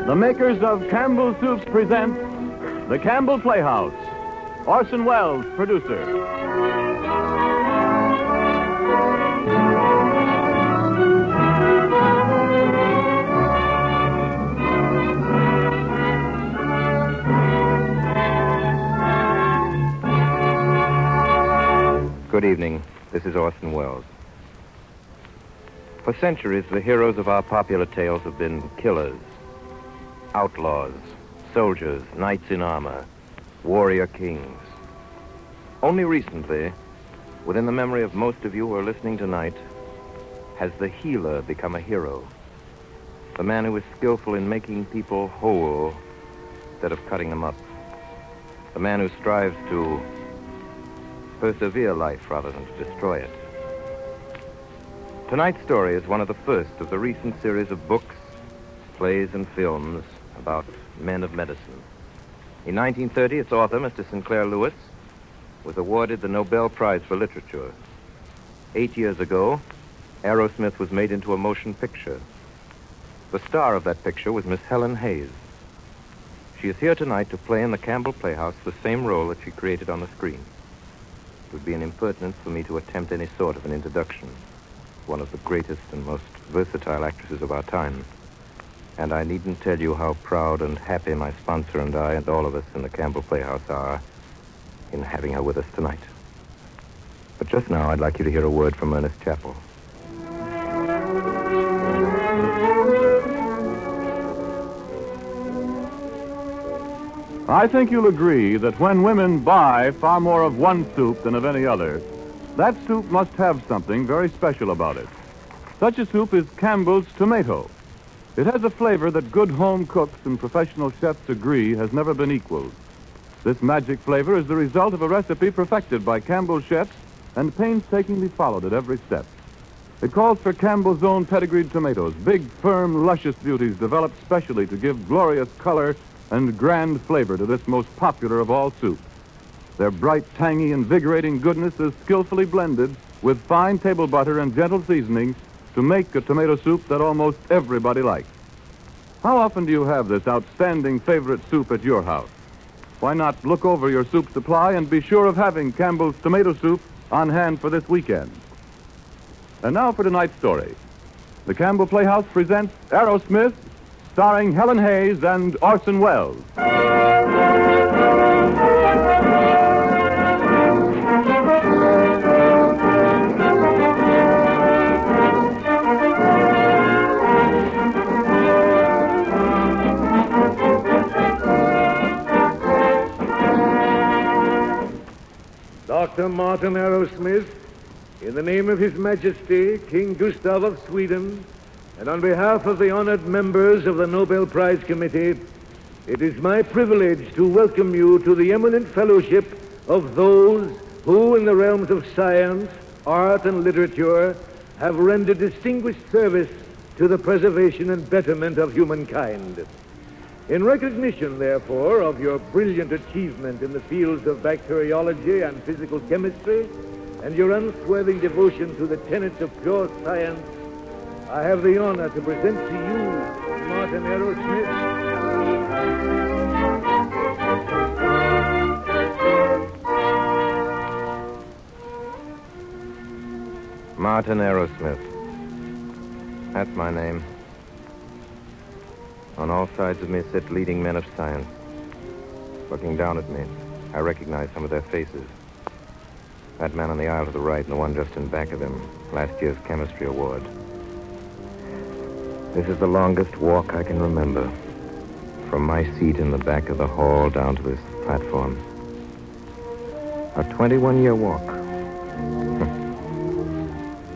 The makers of Campbell Soups present the Campbell Playhouse. Orson Welles, producer. Good evening. This is Orson Welles. For centuries, the heroes of our popular tales have been killers, outlaws, soldiers, knights in armor, warrior kings. Only recently, within the memory of most of you who are listening tonight, has the healer become a hero. The man who is skillful in making people whole instead of cutting them up. The man who strives to persevere life rather than to destroy it. Tonight's story is one of the first of the recent series of books, plays, and films about men of medicine. In 1930, its author, Mr. Sinclair Lewis, was awarded the Nobel Prize for Literature. 8 years ago, Arrowsmith was made into a motion picture. The star of that picture was Miss Helen Hayes. She is here tonight to play in the Campbell Playhouse the same role that she created on the screen. It would be an impertinence for me to attempt any sort of an introduction. One of the greatest and most versatile actresses of our time. And I needn't tell you how proud and happy my sponsor and I and all of us in the Campbell Playhouse are in having her with us tonight. But just now, I'd like you to hear a word from Ernest Chappell. I think you'll agree that when women buy far more of one soup than of any other, that soup must have something very special about it. Such a soup is Campbell's tomato. It has a flavor that good home cooks and professional chefs agree has never been equaled. This magic flavor is the result of a recipe perfected by Campbell chefs and painstakingly followed at every step. It calls for Campbell's own pedigreed tomatoes, big, firm, luscious beauties developed specially to give glorious color and grand flavor to this most popular of all soups. Their bright, tangy, invigorating goodness is skillfully blended with fine table butter and gentle seasoning to make a tomato soup that almost everybody likes. How often do you have this outstanding favorite soup at your house? Why not look over your soup supply and be sure of having Campbell's tomato soup on hand for this weekend? And now for tonight's story. The Campbell Playhouse presents Arrowsmith, starring Helen Hayes and Orson Welles. Dr. Martin Arrowsmith, in the name of His Majesty, King Gustav of Sweden, and on behalf of the honored members of the Nobel Prize Committee, it is my privilege to welcome you to the eminent fellowship of those who, in the realms of science, art, and literature, have rendered distinguished service to the preservation and betterment of humankind. In recognition, therefore, of your brilliant achievement in the fields of bacteriology and physical chemistry, and your unswerving devotion to the tenets of pure science, I have the honor to present to you Martin Arrowsmith. Martin Arrowsmith. That's my name. On all sides of me sit leading men of science. Looking down at me, I recognize some of their faces. That man on the aisle to the right and the one just in back of him, last year's chemistry award. This is the longest walk I can remember. From my seat in the back of the hall down to this platform. A 21-year walk.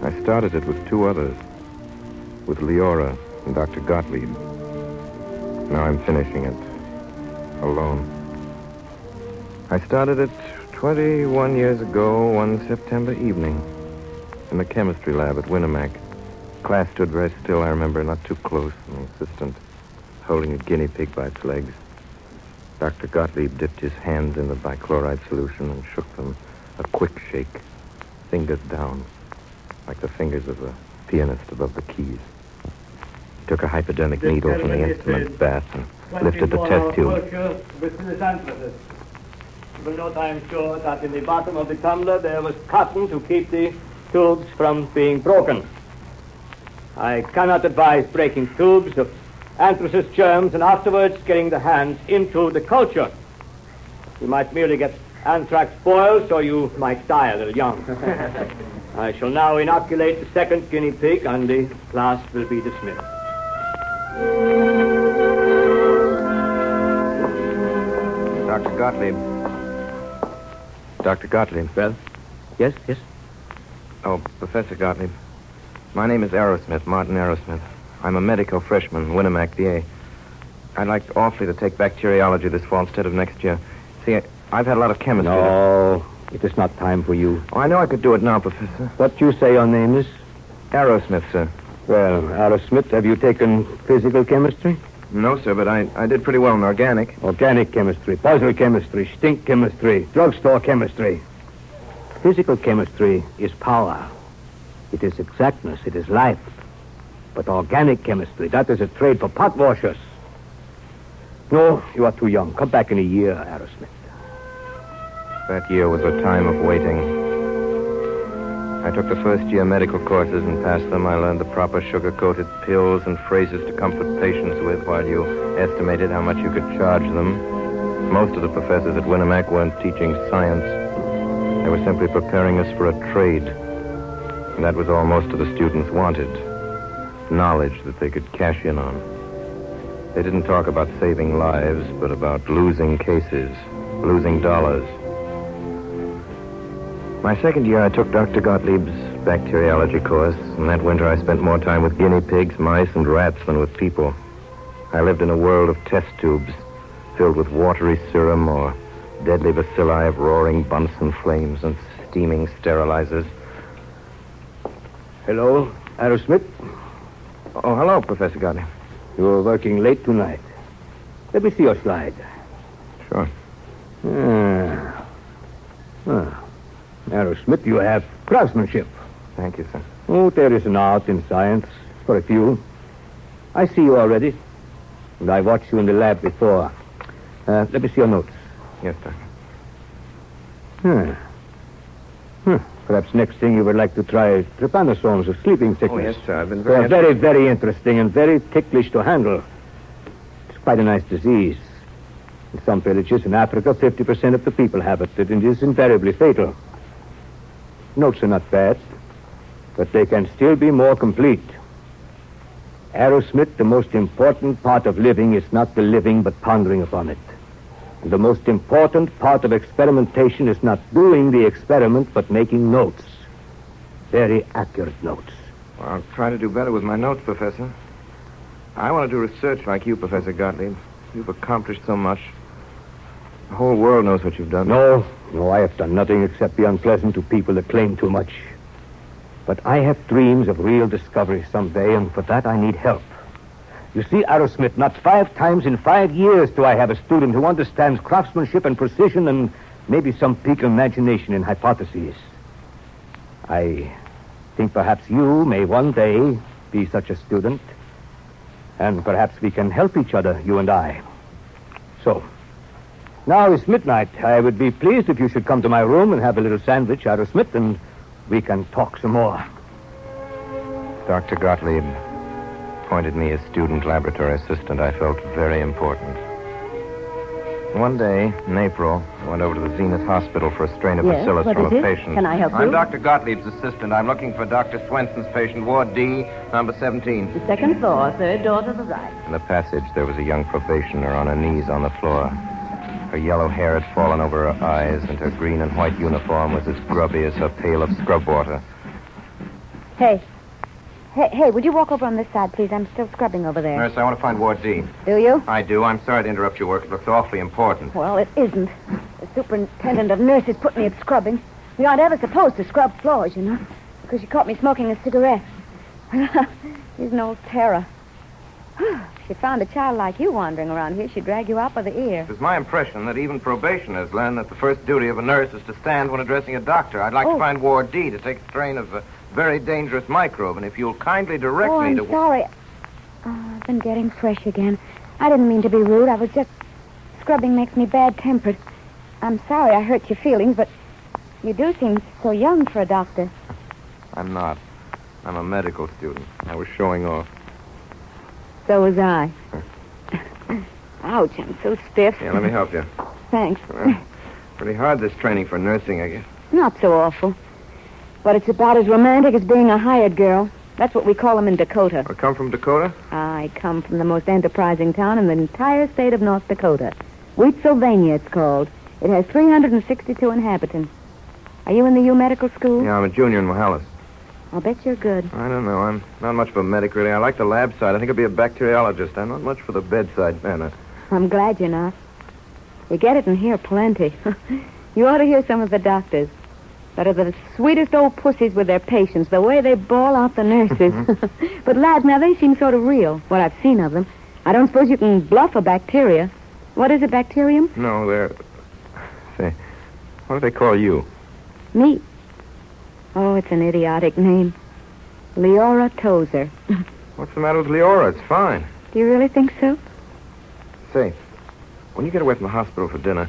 I started it with two others. With Leora and Dr. Gottlieb. Now I'm finishing it. Alone. I started it 21 years ago, one September evening. In the chemistry lab at Winnemac. Class stood very still, I remember, not too close. An assistant holding a guinea pig by its legs. Dr. Gottlieb dipped his hands in the bichloride solution and shook them. A quick shake. Fingers down. Like the fingers of a pianist above the keys. took a hypodermic needle from the instrument bath and lifted the test tube. You will note, I am sure, that in the bottom of the tumbler there was cotton to keep the tubes from being broken. I cannot advise breaking tubes of anthracite germs and afterwards getting the hands into the culture. You might merely get anthrax boils, or you might die a little young. I shall now inoculate the second guinea pig, and the class will be dismissed. Dr. Gottlieb. Dr. Gottlieb. Well? Yes? Oh, Professor Gottlieb. My name is Arrowsmith, Martin Arrowsmith. I'm a medical freshman, Winnemac, VA. I'd like awfully to take bacteriology this fall instead of next year. See, I've had a lot of chemistry. No, it is not time for you. Oh, I know I could do it now, Professor. What you say your name is? Arrowsmith, sir. Well, Arrowsmith, have you taken physical chemistry? No, sir, but I did pretty well in organic. Organic chemistry, puzzle chemistry, stink chemistry, drugstore chemistry. Physical chemistry is power. It is exactness. It is life. But organic chemistry, that is a trade for pot washers. No, you are too young. Come back in a year, Arrowsmith. That year was a time of waiting. I took the first year medical courses and passed them. I learned the proper sugar-coated pills and phrases to comfort patients with while you estimated how much you could charge them. Most of the professors at Winnemac weren't teaching science. They were simply preparing us for a trade. And that was all most of the students wanted. Knowledge that they could cash in on. They didn't talk about saving lives, but about losing cases, losing dollars. My second year, I took Dr. Gottlieb's bacteriology course, and that winter I spent more time with guinea pigs, mice, and rats than with people. I lived in a world of test tubes, filled with watery serum or deadly bacilli of roaring Bunsen flames and steaming sterilizers. Hello, Arrowsmith. Oh, hello, Professor Gottlieb. You're working late tonight. Let me see your slide. Sure. Arrowsmith, you have craftsmanship. Thank you, sir. Oh, there is an art in science for a few. I see you already. And I watched you in the lab before. Let me see your notes. Yes, sir. Perhaps next thing you would like to try trypanosomes of sleeping sickness. Oh, yes, sir. I've been They're very, very interesting and very ticklish to handle. It's quite a nice disease. In some villages in Africa, 50% of the people have it, and it is invariably fatal. Notes are not bad, but they can still be more complete. Arrowsmith, the most important part of living is not the living, but pondering upon it. And the most important part of experimentation is not doing the experiment, but making notes. Very accurate notes. Well, I'll try to do better with my notes, Professor. I want to do research like you, Professor Gottlieb. You've accomplished so much. The whole world knows what you've done. No, I have done nothing except be unpleasant to people that claim too much. But I have dreams of real discovery someday, and for that I need help. You see, Arrowsmith, not 5 times in 5 years do I have a student who understands craftsmanship and precision and maybe some peak imagination in hypotheses. I think perhaps you may one day be such a student, and perhaps we can help each other, you and I. So, now it's midnight. I would be pleased if you should come to my room and have a little sandwich, Arrowsmith, and we can talk some more. Dr. Gottlieb appointed me as student laboratory assistant. I felt very important. One day, in April, I went over to the Zenith Hospital for a strain of bacillus from a patient. Can I help you? I'm Dr. Gottlieb's assistant. I'm looking for Dr. Swenson's patient, Ward D, number 17. The second floor, third door to the right. In the passage, there was a young probationer on her knees on the floor. Her yellow hair had fallen over her eyes, and her green and white uniform was as grubby as her pail of scrub water. Hey, would you walk over on this side, please? I'm still scrubbing over there. Nurse, I want to find Ward D. Do you? I do. I'm sorry to interrupt your work. It looks awfully important. Well, it isn't. The superintendent of nurses put me at scrubbing. We aren't ever supposed to scrub floors, you know, because she caught me smoking a cigarette. She's an old terror. If she found a child like you wandering around here, she'd drag you out by the ear. It was my impression that even probationers learn that the first duty of a nurse is to stand when addressing a doctor. I'd like to find Ward D to take a strain of a very dangerous microbe, and if you'll kindly direct me to... I'm sorry. I've been getting fresh again. I didn't mean to be rude. I was just... Scrubbing makes me bad-tempered. I'm sorry I hurt your feelings, but you do seem so young for a doctor. I'm not. I'm a medical student. I was showing off. So was I. Ouch, I'm so stiff. Yeah, let me help you. Thanks. Pretty hard, this training for nursing, I guess. Not so awful. But it's about as romantic as being a hired girl. That's what we call them in Dakota. I come from Dakota? I come from the most enterprising town in the entire state of North Dakota. Wheatsylvania, it's called. It has 362 inhabitants. Are you in the U Medical School? Yeah, I'm a junior in Mohalis. I'll bet you're good. I don't know. I'm not much of a medic, really. I like the lab side. I think I'll be a bacteriologist. I'm not much for the bedside manner. I'm glad you're not. You get it in here plenty. You ought to hear some of the doctors. That are the sweetest old pussies with their patients, the way they bawl out the nurses. But lads, now they seem sort of real, what I've seen of them. I don't suppose you can bluff a bacteria. What is it, bacterium? No, they're... Say, what do they call you? Me? Oh, it's an idiotic name. Leora Tozer. What's the matter with Leora? It's fine. Do you really think so? Say, when you get away from the hospital for dinner,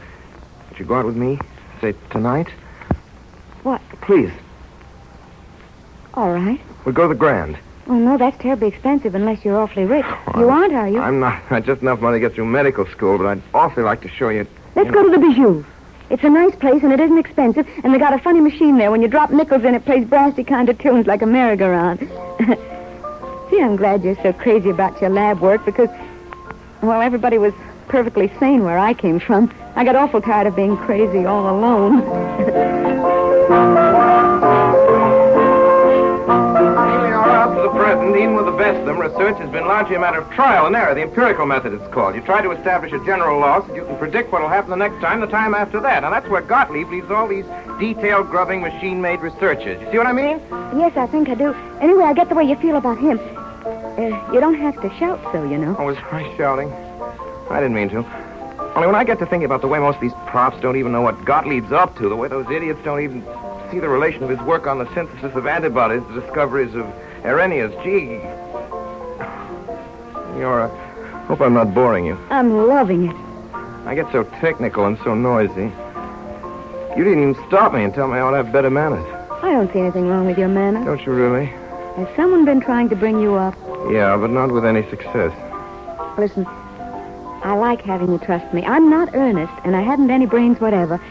would you go out with me? Say, tonight? What? Please. All right. We'll go to the Grand. Oh, no, that's terribly expensive unless you're awfully rich. You aren't, are you? I'm not. I just enough money to get through medical school, but I'd awfully like to show you... Let's go to the Bijou. It's a nice place, and it isn't expensive, and they got a funny machine there. When you drop nickels in, it plays brassy kind of tunes like a merry-go-round. See, I'm glad you're so crazy about your lab work, because, well, everybody was perfectly sane where I came from. I got awful tired of being crazy all alone. Up to the present, even with the best of them, research has been largely a matter of trial and error. The empirical method, it's called. You try to establish a general law so you can predict what will happen the next time, the time after that. And that's where Gottlieb leaves all these detailed, grubbing, machine-made researches. You see what I mean? Yes, I think I do. Anyway, I get the way you feel about him. You don't have to shout so, you know. Oh, was I shouting? I didn't mean to. Only when I get to thinking about the way most of these props don't even know what Gottlieb's up to, the way those idiots don't even see the relation of his work on the synthesis of antibodies, the discoveries of Arrhenius. Gee. Leora, hope I'm not boring you. I'm loving it. I get so technical and so noisy. You didn't even stop me and tell me I ought to have better manners. I don't see anything wrong with your manners. Don't you really? Has someone been trying to bring you up? Yeah, but not with any success. Listen, I like having you trust me. I'm not earnest, and I haven't any brains whatever.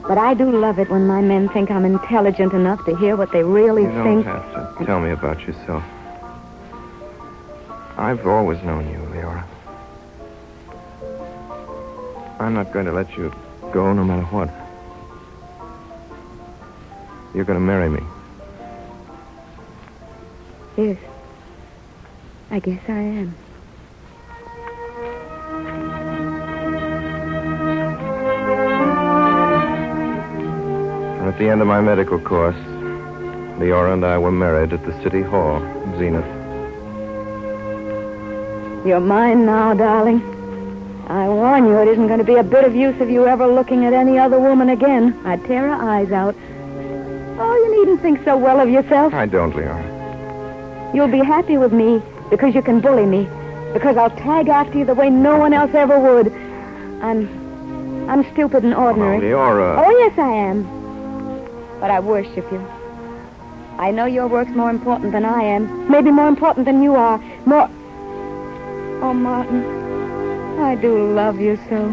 But I do love it when my men think I'm intelligent enough to hear what they really think. You don't have to tell me about yourself. I've always known you, Leora. I'm not going to let you go no matter what. You're going to marry me. Yes. I guess I am. At the end of my medical course, Leora and I were married at the City Hall, Zenith. You're mine now, darling. I warn you, it isn't going to be a bit of use of you ever looking at any other woman again. I'd tear her eyes out. Oh, you needn't think so well of yourself. I don't, Leora. You'll be happy with me because you can bully me. Because I'll tag after you the way no one else ever would. I'm stupid and ordinary. Oh, Leora. Oh, yes, I am. But I worship you. I know your work's more important than I am. Maybe more important than you are. More... Oh, Martin, I do love you so.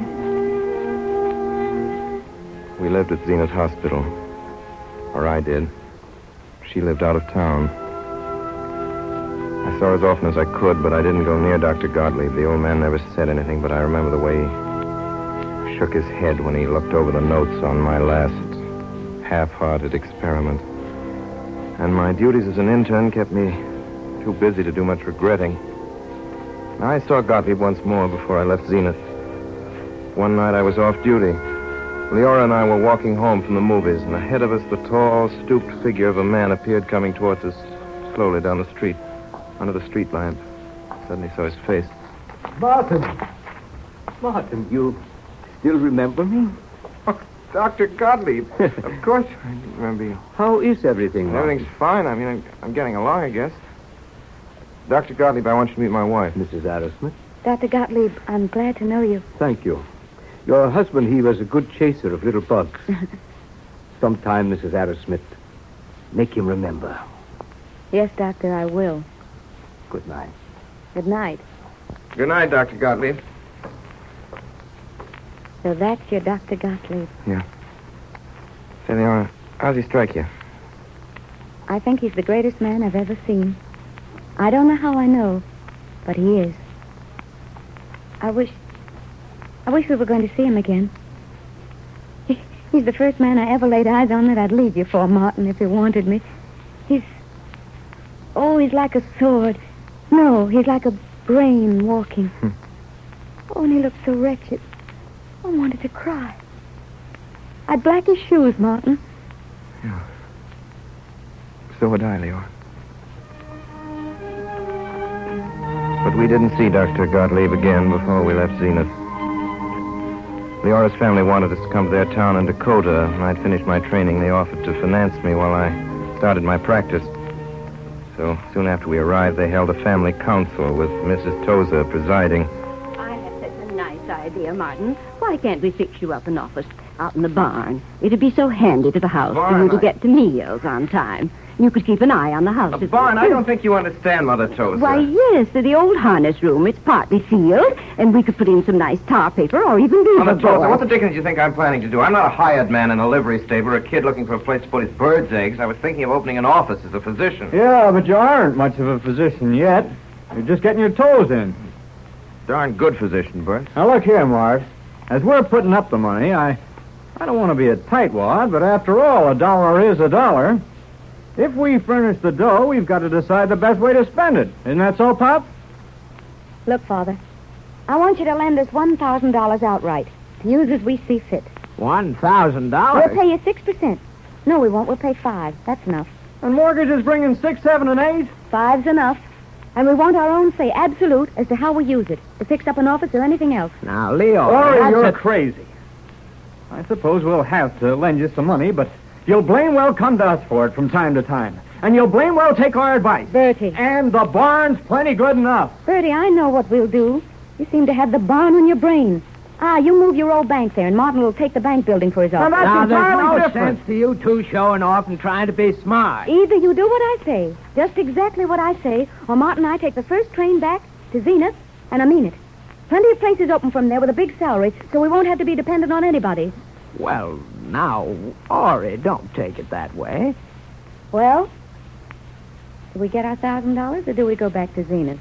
We lived at Zenith Hospital. Or I did. She lived out of town. I saw her as often as I could, but I didn't go near Dr. Gottlieb. The old man never said anything, but I remember the way he shook his head when he looked over the notes on my last half-hearted experiment. And my duties as an intern kept me too busy to do much regretting. I saw Gottlieb once more before I left Zenith. One night I was off duty. Leora and I were walking home from the movies, and ahead of us the tall, stooped figure of a man appeared coming towards us slowly down the street, under the street lamp. I suddenly saw his face. Martin! Martin, you still remember me? Dr. Gottlieb. Of course I remember you. How is everything, Martin? Everything's fine. I mean, I'm getting along, I guess. Dr. Gottlieb, I want you to meet my wife. Mrs. Arrowsmith. Dr. Gottlieb, I'm glad to know you. Thank you. Your husband, he was a good chaser of little bugs. Sometime, Mrs. Arrowsmith, make him remember. Yes, Doctor, I will. Good night. Good night. Good night, Dr. Gottlieb. So that's your Dr. Gottlieb. Yeah. Say, Leora, how's he strike you? I think he's the greatest man I've ever seen. I don't know how I know, but he is. I wish we were going to see him again. He's the first man I ever laid eyes on that I'd leave you for, Martin, if he wanted me. He's like a sword. No, he's like a brain walking. Oh, and he looked so wretched. I wanted to cry. I'd black his shoes, Martin. Yeah. So would I, Leora. But we didn't see Dr. Gottlieb again before we left Zenith. Leora's family wanted us to come to their town in Dakota. When I'd finished my training, they offered to finance me while I started my practice. So soon after we arrived, they held a family council with Mrs. Tozer presiding. I have such a nice idea, Martin. Why can't we fix you up an office out in the barn? It'd be so handy to the house for you to get to meals on time. You could keep an eye on the house. The barn? I don't think you understand, Mother Tozer. Why, yes, the old harness room. It's partly sealed, and we could put in some nice tar paper or even beaver Mother Tozer, board. what the dickens do you think I'm planning to do? I'm not a hired man in a livery stable or a kid looking for a place to put his bird's eggs. I was thinking of opening an office as a physician. Yeah, but you aren't much of a physician yet. You're just getting your toes in. Darn good physician, Bert. Now, look here, Mart. As we're putting up the money, I don't want to be a tightwad, but after all, a dollar is a dollar. If we furnish the dough, we've got to decide the best way to spend it. Isn't that so, Pop? Look, Father, I want you to lend us $1,000 outright to use as we see fit. $1,000? We'll pay you 6%. No, we won't. We'll pay 5%. That's enough. And mortgage is bringing 6, 7, and 8? 5's enough. And we want our own say, absolute, as to how we use it, to fix up an office or anything else. Now, Leo, Ori, you're crazy. I suppose we'll have to lend you some money, but you'll blame well come to us for it from time to time. And you'll blame well take our advice. Bertie. And the barn's plenty good enough. Bertie, I know what we'll do. You seem to have the barn on your brain. You move your old bank there, and Martin will take the bank building for his office. Now, that's entirely different. sense to you two showing off and trying to be smart. Either you do what I say, just exactly what I say, or Martin and I take the first train back to Zenith, and I mean it. Plenty of places open from there with a big salary, so we won't have to be dependent on anybody. Well, now, Ori, don't take it that way. Well, do we get our $1,000, or do we go back to Zenith?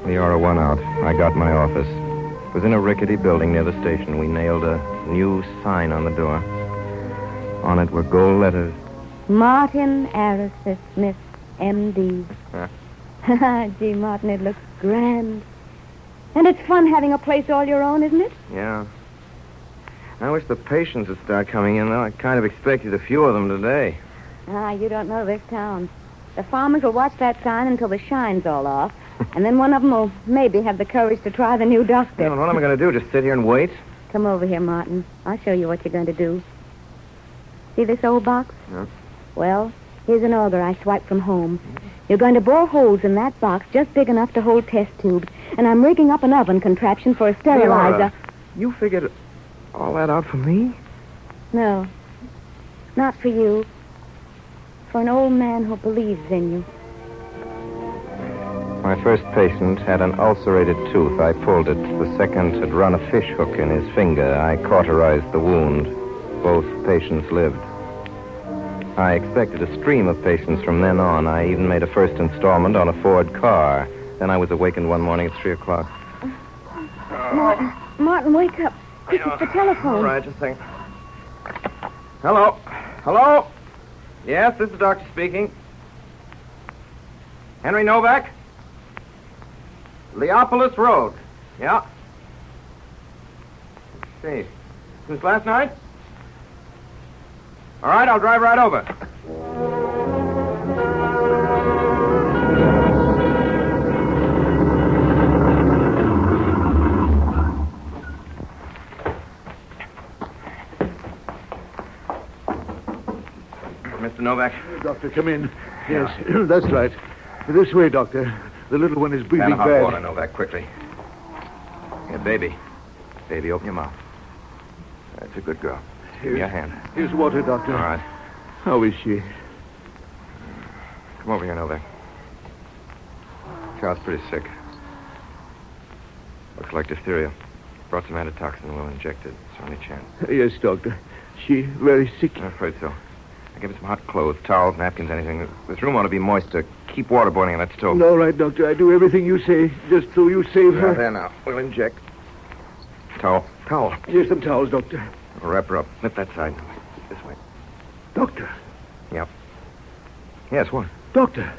Leora won out. I got my office. It was in a rickety building near the station. We nailed a new sign on the door. On it were gold letters. Martin Arrowsmith, Smith, M.D. Gee, Martin, it looks grand. And it's fun having a place all your own, isn't it? Yeah. I wish the patients would start coming in, though. I kind of expected a few of them today. You don't know this town. The farmers will watch that sign until the shine's all off. And then one of them will maybe have the courage to try the new doctor. Yeah, what am I going to do, just sit here and wait? Come over here, Martin. I'll show you what you're going to do. See this old box? Yeah. Well, here's an auger I swiped from home. You're going to bore holes in that box just big enough to hold test tubes. And I'm rigging up an oven contraption for a sterilizer. You figured all that out for me? No, not for you. For an old man who believes in you. My first patient had an ulcerated tooth. I pulled it. The second had run a fish hook in his finger. I cauterized the wound. Both patients lived. I expected a stream of patients from then on. I even made a first installment on a Ford car. Then I was awakened one morning at 3 o'clock. Martin, wake up. Quick, it's the telephone. All right, just a second. Hello? Hello? Yes, this is the doctor speaking. Henry Novak? Leopolis Road. Yeah. Let's see. Since last night? All right, I'll drive right over. Mr. Novak. Doctor, come in. Yes, that's right. This way, Doctor. The little one is breathing Hot bad. water, Novak, quickly. Here, baby. Baby, open your mouth. That's a good girl. Give me your hand. Here's water, Doctor. All right. How is she? Come over here, Novak. Child's pretty sick. Looks like diphtheria. Brought some antitoxin. We'll inject it. It's our only chance. Yes, Doctor. She very sick. I'm afraid so. I give her some hot clothes, towels, napkins, anything. This room ought to be moist to keep water boiling in that stove. All right, Doctor. I do everything you say, just so you save her. There now. We'll inject. Towel. Here's some towels, Doctor. We'll wrap her up. Flip that side. This way. Doctor. Yep. Yes, what? Doctor.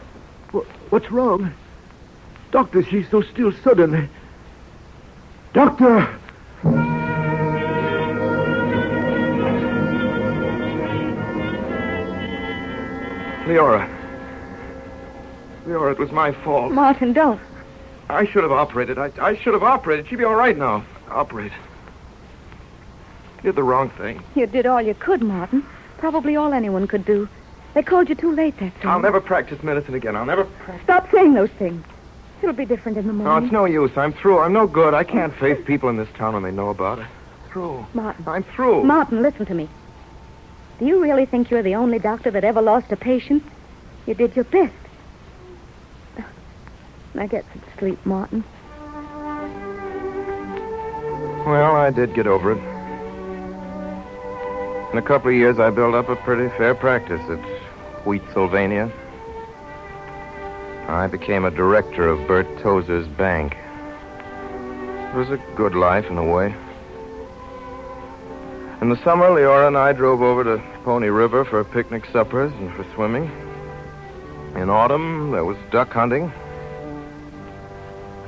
What's wrong? Doctor, she's so still suddenly. Doctor! Leora, it was my fault. Martin, don't. I should have operated. I should have operated. She'd be all right now. Operate. You did the wrong thing. You did all you could, Martin. Probably all anyone could do. They called you too late, that's all. I'll never practice medicine again. I'll never practice. Stop saying those things. It'll be different in the No, morning. it's no use. I'm through. I'm no good. I can't face people in this town when they know about it. Through. Martin. I'm through. Martin, listen to me. Do you really think you're the only doctor that ever lost a patient? You did your best. Now get some sleep, Martin. Well, I did get over it. In a couple of years, I built up a pretty fair practice at Wheatsylvania. I became a director of Bert Tozer's bank. It was a good life in a way. In the summer, Leora and I drove over to Pony River for picnic suppers and for swimming. In autumn, there was duck hunting.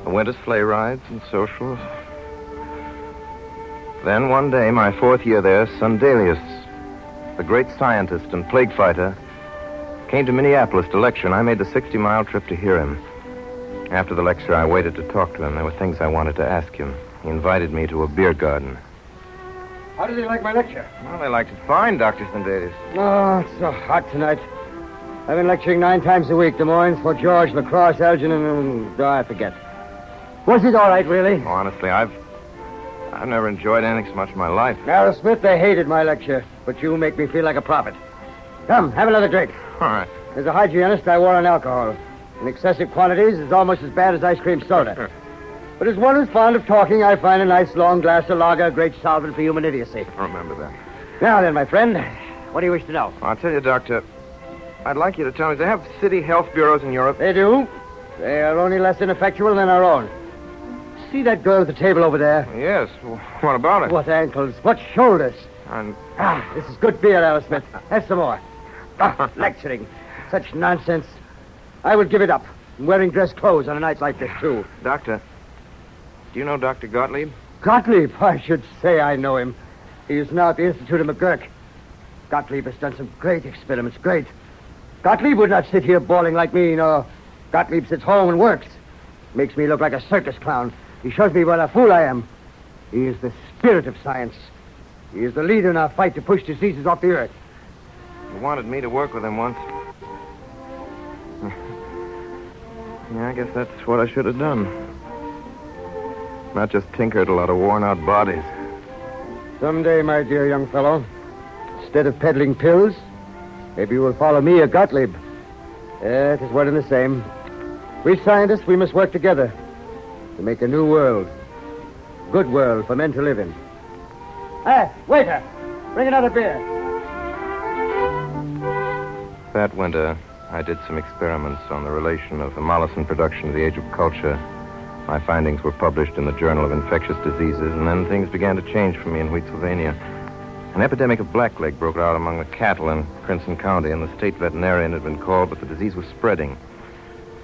The winter sleigh rides and socials. Then one day, my fourth year there, Sundelius, the great scientist and plague fighter, came to Minneapolis to lecture, and I made the 60-mile trip to hear him. After the lecture, I waited to talk to him. There were things I wanted to ask him. He invited me to a beer garden. How did he like my lecture? Well, they liked it fine, Dr. Sundelius. Oh, it's so hot tonight. I've been lecturing 9 times a week. Des Moines, Fort George, La Crosse, Elgin, and... I forget. Was it all right, really? Honestly, I've never enjoyed anything so much in my life. Arrowsmith, they hated my lecture, but you make me feel like a prophet. Come, have another drink. All right. As a hygienist, I warn on alcohol. In excessive quantities, it's almost as bad as ice cream soda. But as one who's fond of talking, I find a nice long glass of lager a great solvent for human idiocy. Remember that. Now then, my friend, what do you wish to know? I'll tell you, Doctor, I'd like you to tell me, do they have city health bureaus in Europe? They do. They are only less ineffectual than our own. See that girl at the table over there? Yes. Well, what about it? What ankles, what shoulders. And This is good beer, Arrowsmith. Have some more. Lecturing. Such nonsense. I will give it up. I'm wearing dress clothes on a night like this, too. Doctor, do you know Dr. Gottlieb? Gottlieb, I should say I know him. He is now at the Institute of McGurk. Gottlieb has done some great experiments, great. Gottlieb would not sit here bawling like me, no. Gottlieb sits home and works. Makes me look like a circus clown. He shows me what a fool I am. He is the spirit of science. He is the leader in our fight to push diseases off the earth. He wanted me to work with him once. Yeah, I guess that's what I should have done. Not just tinkered a lot of worn-out bodies. Someday, my dear young fellow, instead of peddling pills, maybe you will follow me or Gottlieb. It is one and the same. We scientists, we must work together to make a new world. Good world for men to live in. Hey, waiter, bring another beer. That winter, I did some experiments on the relation of hemolysin production to the age of culture. My findings were published in the Journal of Infectious Diseases, and then things began to change for me in Wheatsylvania. An epidemic of blackleg broke out among the cattle in Crimson County, and the state veterinarian had been called, but the disease was spreading.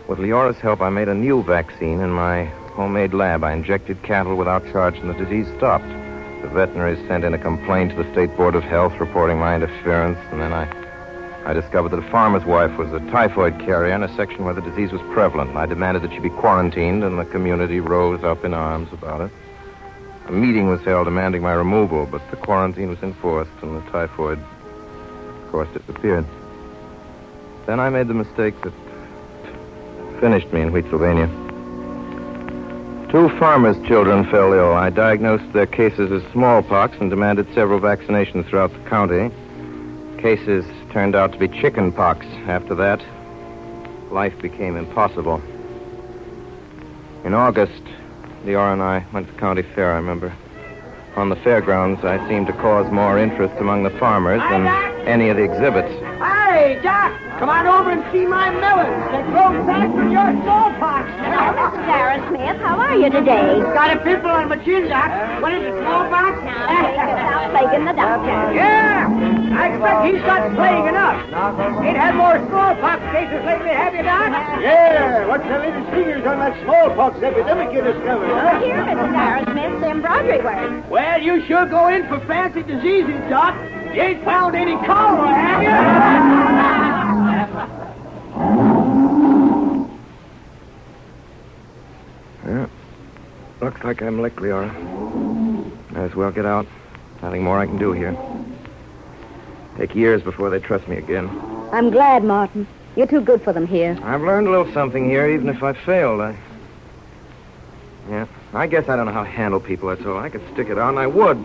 With Leora's help, I made a new vaccine in my homemade lab. I injected cattle without charge, and the disease stopped. The veterinaries sent in a complaint to the State Board of Health reporting my interference, and then I discovered that a farmer's wife was a typhoid carrier in a section where the disease was prevalent. I demanded that she be quarantined, and the community rose up in arms about it. A meeting was held demanding my removal, but the quarantine was enforced, and the typhoid, of course, disappeared. Then I made the mistake that finished me in Wheatsylvania. 2 farmers' children fell ill. I diagnosed their cases as smallpox and demanded several vaccinations throughout the county. Cases turned out to be chicken pox. After that, life became impossible. In August, Leora and I went to the county fair, I remember. On the fairgrounds, I seemed to cause more interest among the farmers than any of the exhibits. Hey, Doc, come on over and see my melons. They grow back from your smallpox. Well, Mrs. Arrowsmith, how are you today? Got a pimple on my chin, Doc. What is it, smallpox? Now, take it without plaguing the doctor. Yeah, I expect he's got plague enough. Ain't had more smallpox cases lately, have you, Doc? Yeah, what's the latest figures on that smallpox epidemic you discovered, huh? Here, Mrs. Arrowsmith, the embroidery work. Well, you sure go in for fancy diseases, Doc. You ain't found any cholera, have you? Yeah. Looks like I'm licked, Leora. Might as well get out. Nothing more I can do here. Take years before they trust me again. I'm glad, Martin. You're too good for them here. I've learned a little something here, even if I failed. I guess I don't know how to handle people, that's all. I could stick it out, and I would.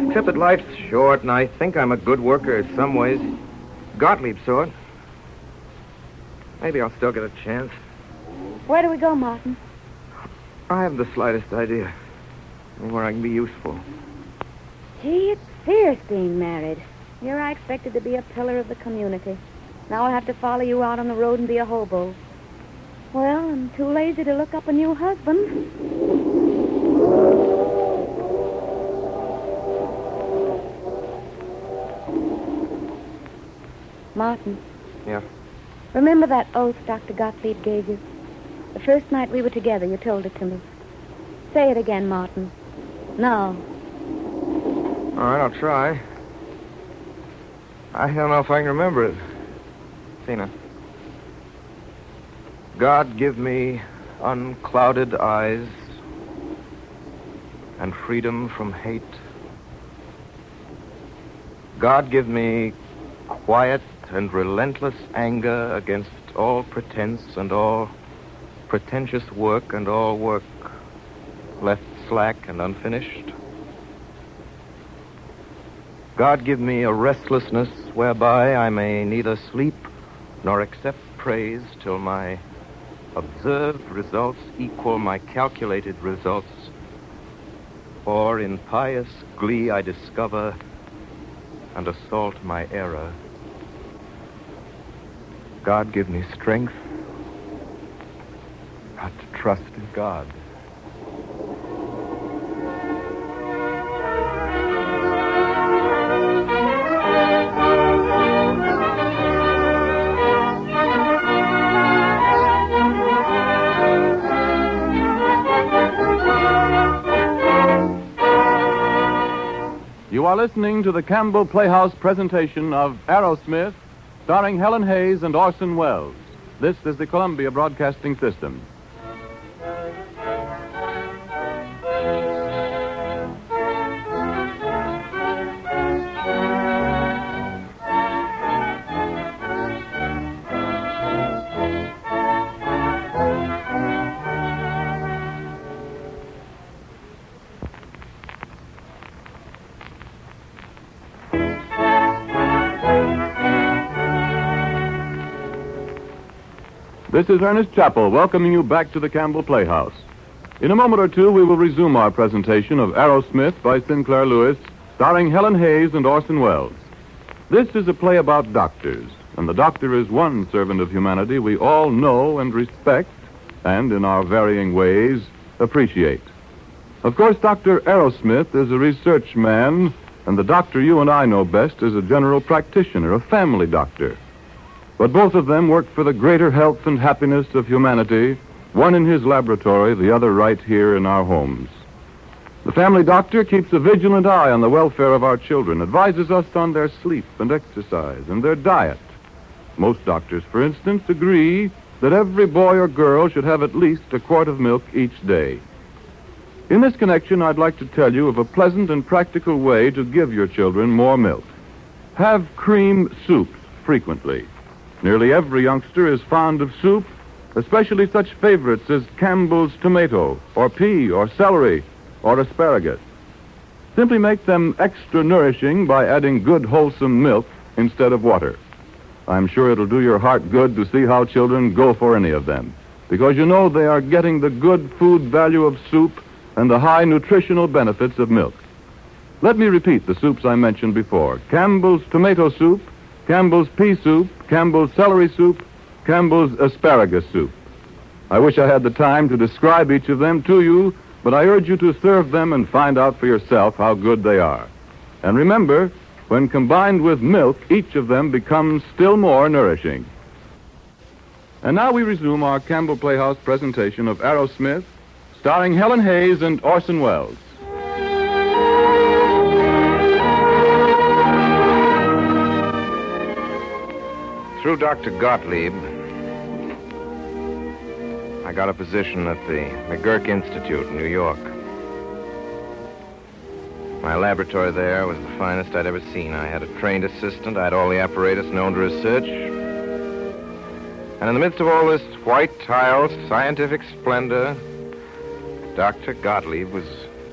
Except that life's short, and I think I'm a good worker in some ways. Gottlieb sort. Maybe I'll still get a chance. Where do we go, Martin? I haven't the slightest idea. Where I can be useful. Gee, it's fierce being married. Here I expected to be a pillar of the community. Now I'll have to follow you out on the road and be a hobo. Well, I'm too lazy to look up a new husband. Martin. Yeah? Remember that oath Dr. Gottlieb gave you? The first night we were together, you told it to me. Say it again, Martin. Now. All right, I'll try. I don't know if I can remember it. Tina. God give me unclouded eyes and freedom from hate. God give me quiet and relentless anger against all pretense and all pretentious work and all work left slack and unfinished. God give me a restlessness whereby I may neither sleep nor accept praise till my observed results equal my calculated results, or in pious glee I discover and assault my error. God give me strength not to trust in God. You are listening to the Campbell Playhouse presentation of Arrowsmith, starring Helen Hayes and Orson Welles. This is the Columbia Broadcasting System. This is Ernest Chappell welcoming you back to the Campbell Playhouse. In a moment or two, we will resume our presentation of Arrowsmith by Sinclair Lewis, starring Helen Hayes and Orson Welles. This is a play about doctors, and the doctor is one servant of humanity we all know and respect, and in our varying ways, appreciate. Of course, Dr. Arrowsmith is a research man, and the doctor you and I know best is a general practitioner, a family doctor. But both of them work for the greater health and happiness of humanity, one in his laboratory, the other right here in our homes. The family doctor keeps a vigilant eye on the welfare of our children, advises us on their sleep and exercise and their diet. Most doctors, for instance, agree that every boy or girl should have at least a quart of milk each day. In this connection, I'd like to tell you of a pleasant and practical way to give your children more milk. Have cream soups frequently. Nearly every youngster is fond of soup, especially such favorites as Campbell's tomato, or pea, or celery, or asparagus. Simply make them extra nourishing by adding good, wholesome milk instead of water. I'm sure it'll do your heart good to see how children go for any of them, because you know they are getting the good food value of soup and the high nutritional benefits of milk. Let me repeat the soups I mentioned before: Campbell's tomato soup, Campbell's pea soup, Campbell's celery soup, Campbell's asparagus soup. I wish I had the time to describe each of them to you, but I urge you to serve them and find out for yourself how good they are. And remember, when combined with milk, each of them becomes still more nourishing. And now we resume our Campbell Playhouse presentation of Arrowsmith, starring Helen Hayes and Orson Welles. Through Dr. Gottlieb, I got a position at the McGurk Institute in New York. My laboratory there was the finest I'd ever seen. I had a trained assistant. I had all the apparatus known to research. And in the midst of all this white tile, scientific splendor, Dr. Gottlieb was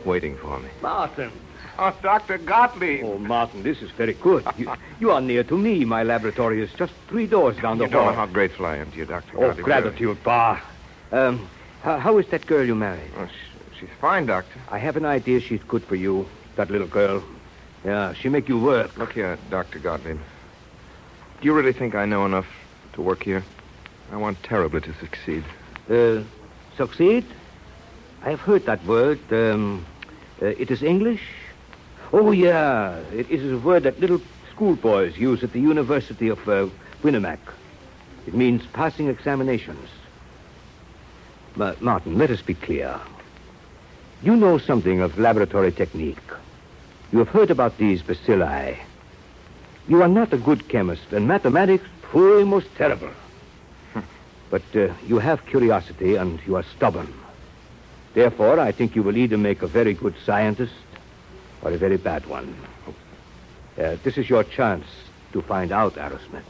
waiting for me. Martin. Oh, Dr. Gottlieb. Oh, Martin, this is very good. You are near to me. My laboratory is just 3 doors down the You don't hall. know how grateful I am to you, Dr. Oh, Gottlieb. gratitude, Pa. How is that girl you married? Oh, she's fine, Doctor. I have an idea she's good for you, that little girl. Yeah, she make you work. Look here, Dr. Gottlieb. Do you really think I know enough to work here? I want terribly to succeed. Succeed? I have heard that word. It is English? Oh, yeah. It is a word that little schoolboys use at the University of Winnemac. It means passing examinations. But, Martin, let us be clear. You know something of laboratory technique. You have heard about these bacilli. You are not a good chemist, and mathematics, pooh, most terrible. But you have curiosity, and you are stubborn. Therefore, I think you will either make a very good scientist or a very bad one. This is your chance to find out, Arrowsmith.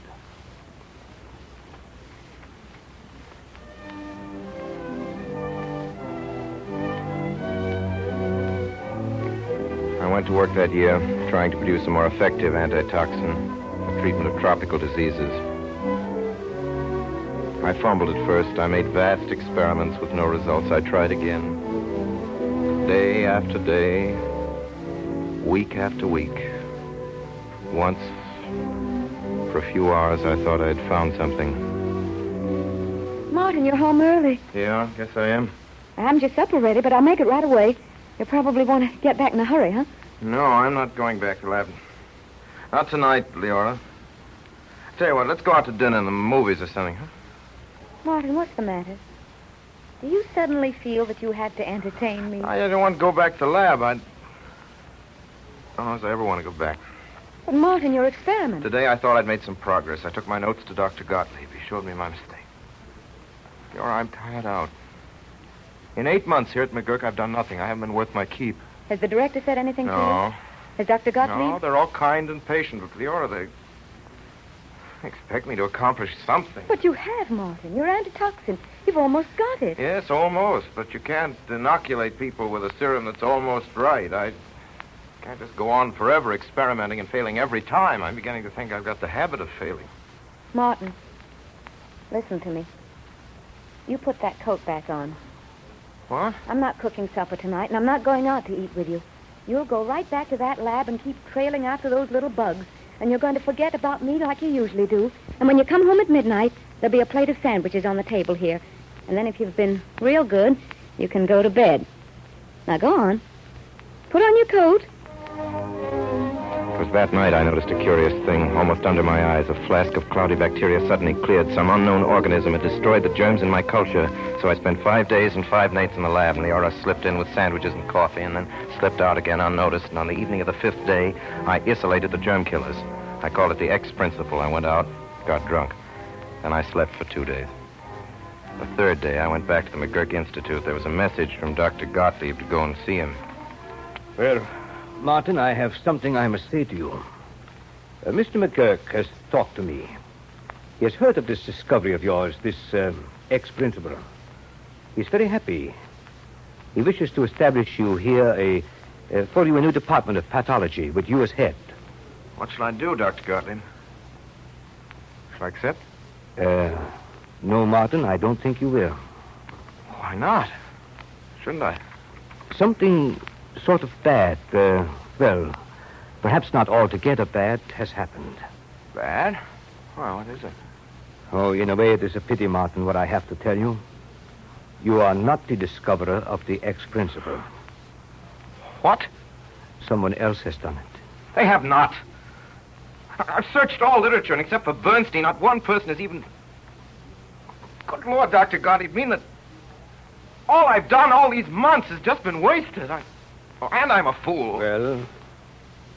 I went to work that year trying to produce a more effective antitoxin for treatment of tropical diseases. I fumbled at first. I made vast experiments with no results. I tried again. Day after day, week after week. Once, for a few hours, I thought I'd found something. Martin, you're home early. Yeah, guess I am. I haven't your supper ready, but I'll make it right away. You probably want to get back in a hurry, huh? No, I'm not going back to lab. Not tonight, Leora. Tell you what, let's go out to dinner and the movies or something, huh? Martin, what's the matter? Do you suddenly feel that you have to entertain me? I don't want to go back to lab. I don't know if I ever want to go back. But, Martin, your experiment. Today I thought I'd made some progress. I took my notes to Dr. Gottlieb. He showed me my mistake. Leora, I'm tired out. In 8 months here at McGurk, I've done nothing. I haven't been worth my keep. Has the director said anything to you? No. Has Dr. Gottlieb? No, they're all kind and patient, but Leora, they expect me to accomplish something. But you have, Martin. Your antitoxin. You've almost got it. Yes, almost, but you can't inoculate people with a serum that's almost right. I can't just go on forever experimenting and failing every time. I'm beginning to think I've got the habit of failing. Martin, listen to me. You put that coat back on. What? I'm not cooking supper tonight, and I'm not going out to eat with you. You'll go right back to that lab and keep trailing after those little bugs, and you're going to forget about me like you usually do. And when you come home at midnight, there'll be a plate of sandwiches on the table here. And then if you've been real good, you can go to bed. Now, go on. Put on your coat. It was that night I noticed a curious thing. Almost under my eyes, a flask of cloudy bacteria suddenly cleared. Some unknown organism had destroyed the germs in my culture. So I spent 5 days and 5 nights in the lab, and Leora slipped in with sandwiches and coffee, and then slipped out again unnoticed. And on the evening of the 5th day, I isolated the germ killers. I called it the X principle. I went out, got drunk. Then I slept for 2 days. The 3rd day, I went back to the McGurk Institute. There was a message from Dr. Gottlieb to go and see him. Well, Martin, I have something I must say to you. Mr. McGurk has talked to me. He has heard of this discovery of yours, this ex-principal. He's very happy. He wishes to establish you here for you a new department of pathology with you as head. What shall I do, Dr. Gottlieb? Shall I accept? No, Martin, I don't think you will. Why not? Shouldn't I? Something sort of bad, well, perhaps not altogether bad, has happened. Bad? Well, what is it? Oh, in a way, it is a pity, Martin, what I have to tell you. You are not the discoverer of the ex-principal. What? Someone else has done it. They have not. I've searched all literature, and except for Bernstein, not one person has even... Good Lord, Dr. Gottlieb, you mean that all I've done all these months has just been wasted? And I'm a fool. Well,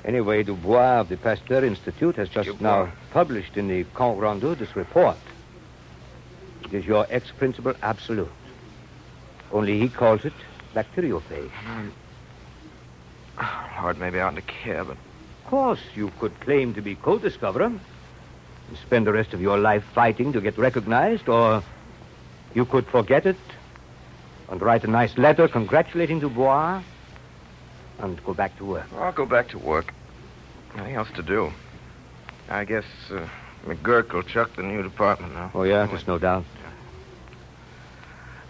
anyway, Dubois of the Pasteur Institute has just now published in the Compte Rendu this report. It is your ex-principal absolute. Only he calls it bacteriophage. Lord, maybe I oughtn't to care, but... Of course, you could claim to be co-discoverer and spend the rest of your life fighting to get recognized, or you could forget it and write a nice letter congratulating Dubois and go back to work. I'll go back to work. Nothing else to do. I guess McGurk will chuck the new department now. Oh, yeah, there's no doubt.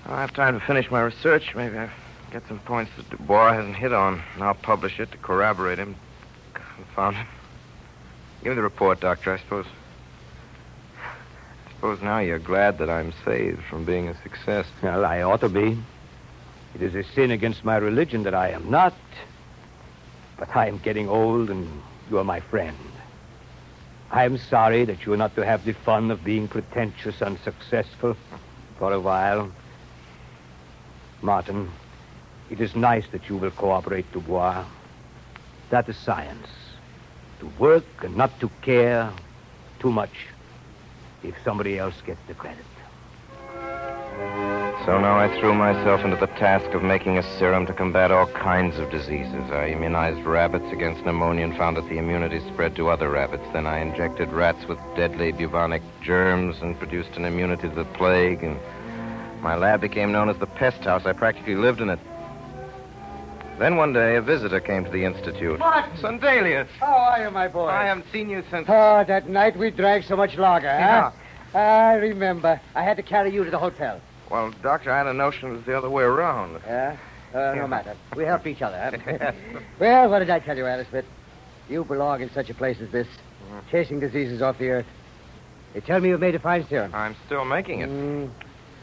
I'll have time to finish my research. Maybe I'll get some points that Dubois hasn't hit on, and I'll publish it to corroborate him. Confound him. Give me the report, Doctor. I suppose now you're glad that I'm saved from being a success. Well, I ought to be. It is a sin against my religion that I am not. But I am getting old, and you are my friend. I am sorry that you are not to have the fun of being pretentious and successful for a while. Martin, it is nice that you will cooperate, Dubois. That is science. To work and not to care too much if somebody else gets the credit. So now I threw myself into the task of making a serum to combat all kinds of diseases. I immunized rabbits against pneumonia and found that the immunity spread to other rabbits. Then I injected rats with deadly bubonic germs and produced an immunity to the plague. And my lab became known as the pest house. I practically lived in it. Then one day, a visitor came to the Institute. Martin! Sundelius! How are you, my boy? I haven't seen you since... Oh, that night we drank so much lager, huh? I remember. I had to carry you to the hotel. Well, Doctor, I had a notion it was the other way around. Yeah? No matter. We help each other, huh? Well, what did I tell you, Arrowsmith? You belong in such a place as this, chasing diseases off the earth. They tell me you've made a fine serum. I'm still making it.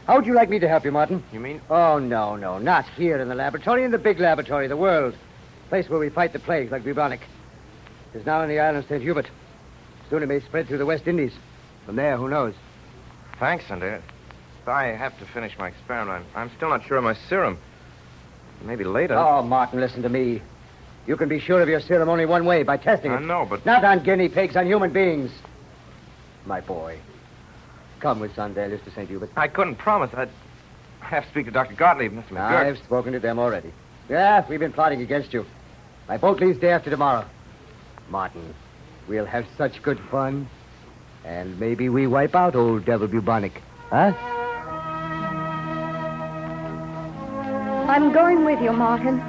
How would you like me to help you, Martin? You mean? Oh, no. Not here in the laboratory. In the big laboratory, the world. Place where we fight the plague like bubonic. It's now in the island of St. Hubert. Soon it may spread through the West Indies. From there, who knows? Thanks, Sundelius. I have to finish my experiment. I'm still not sure of my serum. Maybe later. Oh, Martin, listen to me. You can be sure of your serum only one way, by testing it. I know, but... Not on guinea pigs, on human beings. My boy. Come with Sundelius to St. Hubert. I couldn't promise. I'd have to speak to Dr. Gottlieb, Mr. McGurk. I've spoken to them already. Yeah, we've been plotting against you. My boat leaves day after tomorrow. Martin, we'll have such good fun. And maybe we wipe out old Devil Bubonic. Huh? I'm going with you, Martin.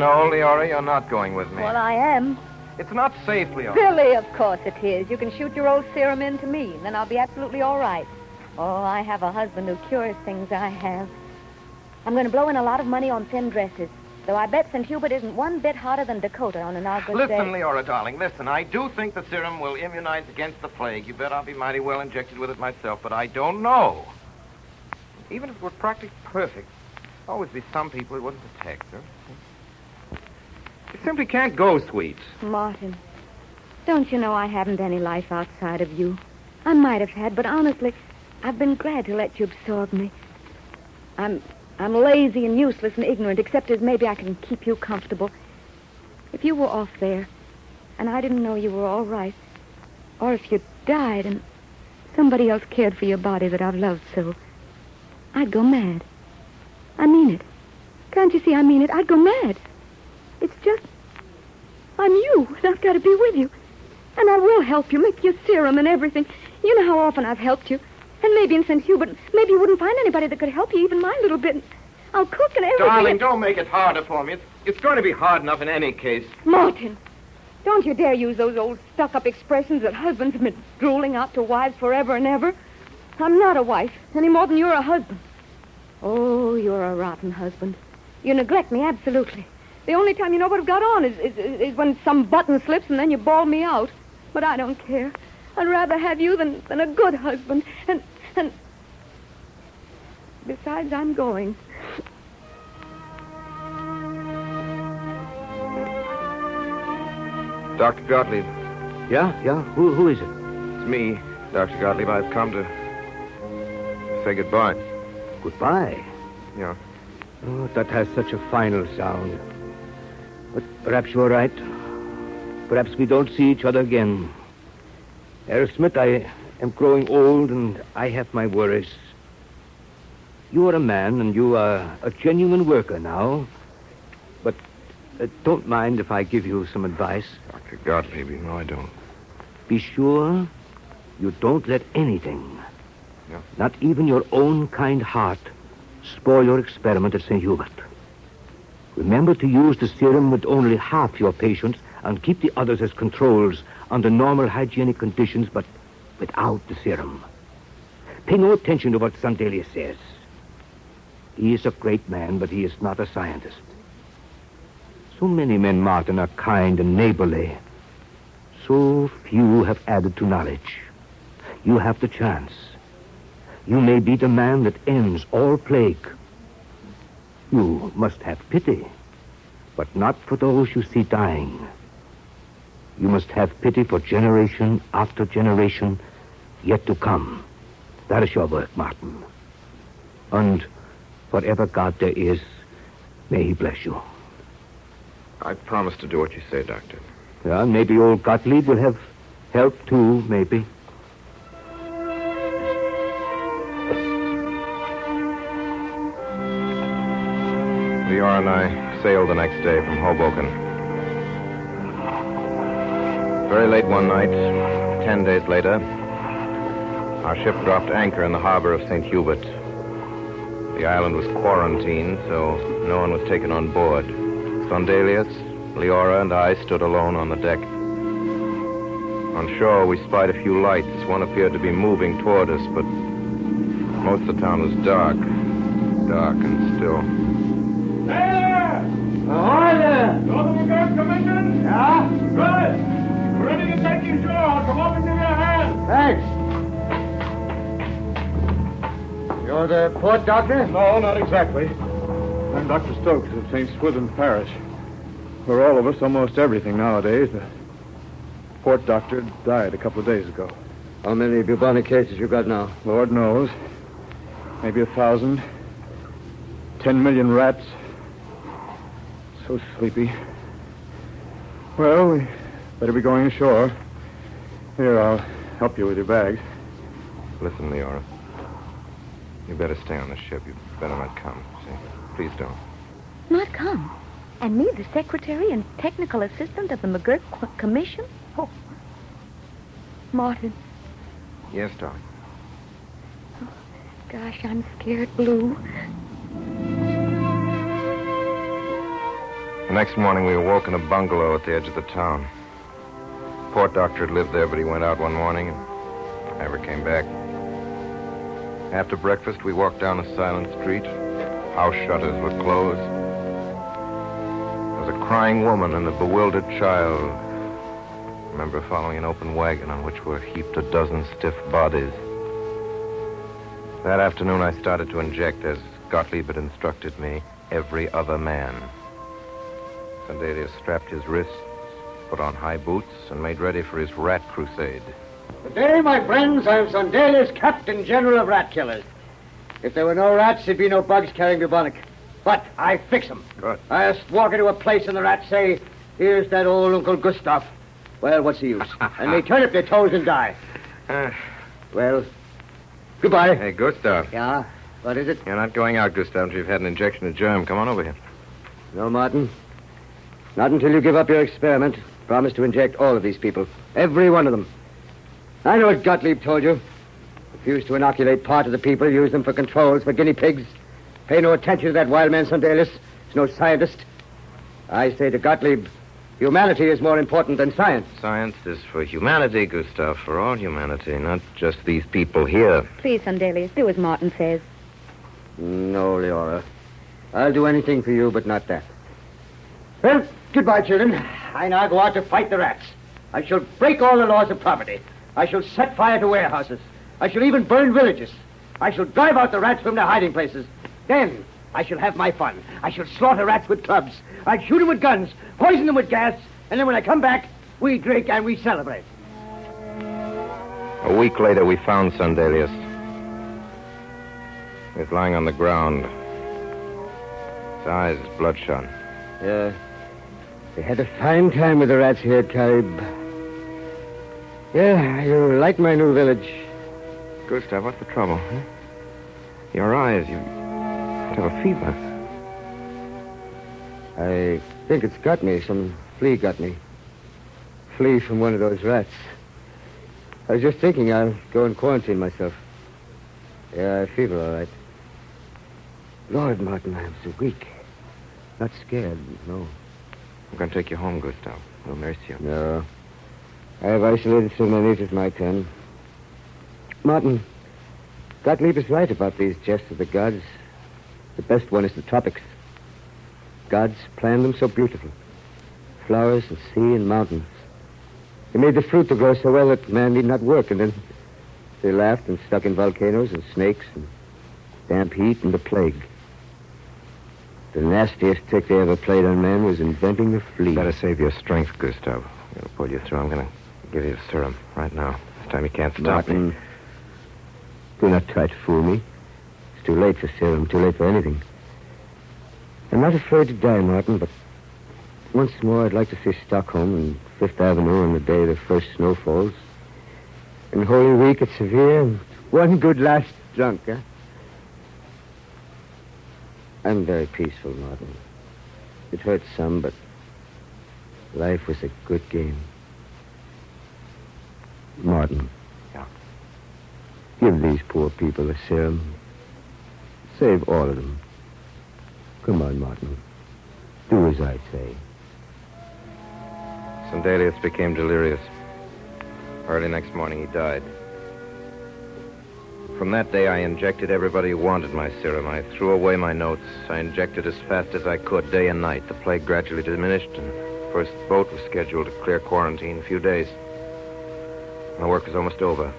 No, Leora, you're not going with me. Well, I am. It's not safe, Leora. Billy, of course it is. You can shoot your old serum into me, and then I'll be absolutely all right. Oh, I have a husband who cures things I have. I'm going to blow in a lot of money on thin dresses, though I bet St. Hubert isn't one bit hotter than Dakota on an August day. Listen, Leora, darling, listen. I do think the serum will immunize against the plague. You bet I'll be mighty well injected with it myself, but I don't know. Even if it were practically perfect, there'll always be some people it wouldn't protect. Huh? You simply can't go, sweet. Martin, don't you know I haven't any life outside of you? I might have had, but honestly, I've been glad to let you absorb me. I'm lazy and useless and ignorant, except as maybe I can keep you comfortable. If you were off there, and I didn't know you were all right, or if you died and somebody else cared for your body that I've loved so, I'd go mad. I mean it. Can't you see I mean it? I'd go mad. It's just, I'm you, and I've got to be with you. And I will help you, make your serum and everything. You know how often I've helped you. And maybe in St. Hubert, maybe you wouldn't find anybody that could help you, even my little bit. I'll cook and everything. Darling, don't make it harder for me. It's going to be hard enough in any case. Martin, don't you dare use those old stuck-up expressions that husbands have been drooling out to wives forever and ever. I'm not a wife, any more than you're a husband. Oh, you're a rotten husband. You neglect me, absolutely. The only time you know what I've got on is when some button slips and then you bawl me out. But I don't care. I'd rather have you than a good husband. And besides, I'm going. Dr. Gottlieb. Yeah? Who is it? It's me, Dr. Gottlieb. I've come to say goodbye. Goodbye? Yeah. Oh, that has such a final sound. But perhaps you're right. Perhaps we don't see each other again. Arrowsmith, I am growing old and I have my worries. You are a man and you are a genuine worker now. But don't mind if I give you some advice. Dr. Gottlieb, you know I don't. Be sure you don't let anything, Yeah. not even your own kind heart, spoil your experiment at St. Hubert. Remember to use the serum with only half your patients and keep the others as controls under normal hygienic conditions, but without the serum. Pay no attention to what Sandelius says. He is a great man, but he is not a scientist. So many men, Martin, are kind and neighborly. So few have added to knowledge. You have the chance. You may be the man that ends all plague. You must have pity, but not for those you see dying. You must have pity for generation after generation yet to come. That is your work, Martin. And whatever God there is, may he bless you. I promise to do what you say, Doctor. Yeah, maybe old Gottlieb will have help too, maybe. Leora and I sailed the next day from Hoboken. Very late one night, 10 days later, our ship dropped anchor in the harbor of St. Hubert. The island was quarantined, so no one was taken on board. Sandelius, Leora, and I stood alone on the deck. On shore, we spied a few lights. One appeared to be moving toward us, but most of the town was dark and still. There! Ahoy there! Northern Guard Commission? Yeah? Good. We're ready to take you ashore. Come up and give me a hand. Thanks. You're the port doctor? No, not exactly. I'm Dr. Stokes of St. Swithin Parish. For all of us, almost everything nowadays. The port doctor died a couple of days ago. How many bubonic cases you got now? Lord knows. Maybe 1,000. 10 million rats. So sleepy. Well, we better be going ashore. Here, I'll help you with your bags. Listen, Leora. You better stay on the ship. You better not come, see? Please don't. Not come? And me, the secretary and technical assistant of the McGurk Commission? Oh. Martin. Yes, darling. Gosh, I'm scared blue. The next morning, we awoke in a bungalow at the edge of the town. Port doctor had lived there, but he went out one morning and never came back. After breakfast, we walked down a silent street. House shutters were closed. There was a crying woman and a bewildered child. I remember following an open wagon on which were heaped a dozen stiff bodies. That afternoon, I started to inject, as Gottlieb had instructed me, every other man. Sandelius strapped his wrists, put on high boots, and made ready for his rat crusade. Today, my friends, I'm Sandelius, Captain General of Rat Killers. If there were no rats, there'd be no bugs carrying bubonic. But I fix them. Good. I just walk into a place and the rats say, here's that old Uncle Gustav. Well, what's the use? And they turn up their toes and die. Well, goodbye. Hey, Gustav. Yeah? What is it? You're not going out, Gustav, until you've had an injection of germ. Come on over here. No, Martin. Not until you give up your experiment. Promise to inject all of these people. Every one of them. I know what Gottlieb told you. Refuse to inoculate part of the people, use them for controls, for guinea pigs. Pay no attention to that wild man Sundelius. He's no scientist. I say to Gottlieb, humanity is more important than science. Science is for humanity, Gustav, for all humanity, not just these people here. Please, Sundelius, do as Martin says. No, Leora. I'll do anything for you, but not that. Well, goodbye, children. I now go out to fight the rats. I shall break all the laws of property. I shall set fire to warehouses. I shall even burn villages. I shall drive out the rats from their hiding places. Then I shall have my fun. I shall slaughter rats with clubs. I'll shoot them with guns, poison them with gas, and then when I come back, we drink and we celebrate. A week later, we found Sundelius. He was lying on the ground. His eyes bloodshot. Yeah. They had a fine time with the rats here at Carib. Yeah, you like my new village. Gustav, what's the trouble? Huh? Your eyes, you have a fever. I think it's got me. Some flea got me. Flea from one of those rats. I was just thinking I'll go and quarantine myself. Yeah, I have fever, all right. Lord, Martin, I'm so weak. Not scared, no. I'm going to take you home, Gustav. We'll nurse you. No. I have isolated so many, it's my turn. Martin, Gottlieb is right about these jests of the gods. The best one is the tropics. Gods planned them so beautiful. Flowers and sea and mountains. They made the fruit to grow so well that man need not work, and then they laughed and stuck in volcanoes and snakes and damp heat and the plague. The nastiest trick they ever played on man was inventing the flea. Better save your strength, Gustav. I'm going to pull you through. I'm going to give you the serum right now. This time you can't stop Martin, me. Do not try to fool me. It's too late for serum, too late for anything. I'm not afraid to die, Martin, but once more I'd like to see Stockholm and Fifth Avenue on the day the first snow falls. And Holy Week at Seville, and one good last drunk, huh? I'm very peaceful, Martin. It hurts some, but life was a good game. Martin. Yeah? Give these poor people a serum. Save all of them. Come on, Martin. Do as I say. Sundelius became delirious. Early next morning, he died. From that day, I injected everybody who wanted my serum. I threw away my notes. I injected as fast as I could, day and night. The plague gradually diminished, and the first boat was scheduled to clear quarantine in a few days. My work was almost over.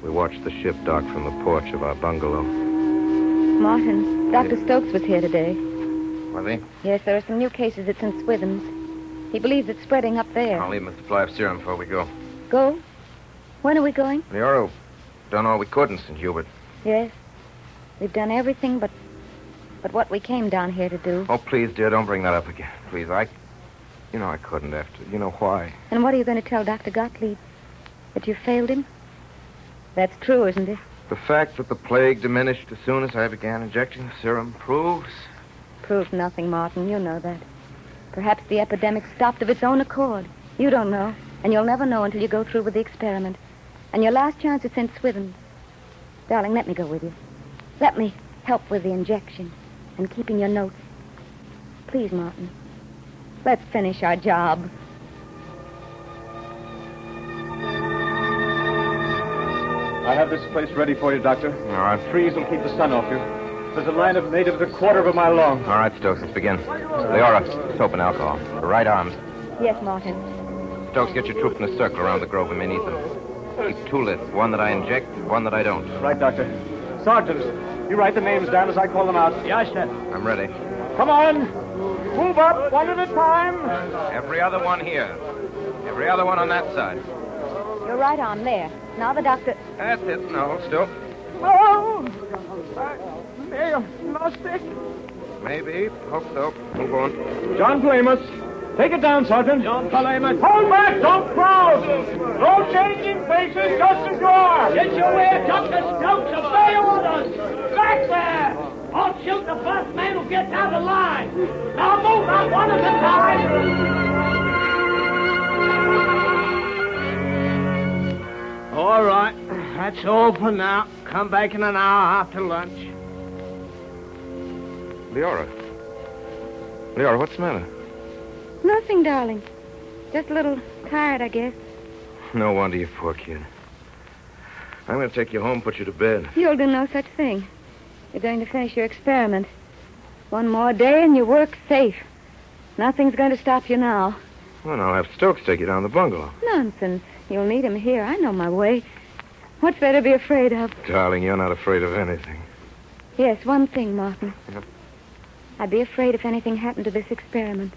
We watched the ship dock from the porch of our bungalow. Martin, Dr. Stokes was here today. Was he? Yes, there are some new cases at St. Swithin's. He believes it's spreading up there. I'll leave him a supply of serum before we go. Go? When are we going? Leora, done all we could in St. Hubert. Yes. We've done everything but what we came down here to do. Oh, please, dear, don't bring that up again. Please, I couldn't after. You know why? And what are you going to tell Dr. Gottlieb? That you failed him? That's true, isn't it? The fact that the plague diminished as soon as I began injecting the serum proves... Proves nothing, Martin. You know that. Perhaps the epidemic stopped of its own accord. You don't know, and you'll never know until you go through with the experiment. And your last chance is St. Swithin's. Darling, let me go with you. Let me help with the injection and keeping your notes. Please, Martin. Let's finish our job. I have this place ready for you, Doctor. All right. Trees will keep the sun off you. There's a line of natives a quarter of a mile long. All right, Stokes, let's begin. Leora, soap and alcohol. The right arms. Yes, Martin. Stokes, get your troops in a circle around the grove and beneath them. Keep two lists, one that I inject, one that I don't. Right, Doctor. Sergeant, you write the names down as I call them out. Yes, sir. I'm ready. Come on. Move up one at a time. Every other one here. Every other one on that side. Your right arm there. Now the doctor... That's it. No, still. Oh! No stick. Maybe. Hope so. Move on. John Plamus. Take it down, Sergeant. John Plamus. Hold back! Don't crowd! No changing faces, just as you are! Get your way, Dr. Stokes. Obey orders! Back there! I'll shoot the first man who gets out of line. Now move on one at a time. All right. That's all for now. Come back in an hour after lunch. Leora. Leora, what's the matter? Nothing, darling. Just a little tired, I guess. No wonder, you poor kid. I'm going to take you home, put you to bed. You'll do no such thing. You're going to finish your experiment. One more day and you work safe. Nothing's going to stop you now. Well, I'll have Stokes take you down to the bungalow. Nonsense. You'll need him here. I know my way. What's there to be afraid of? Darling, you're not afraid of anything. Yes, one thing, Martin. Yep. I'd be afraid if anything happened to this experiment.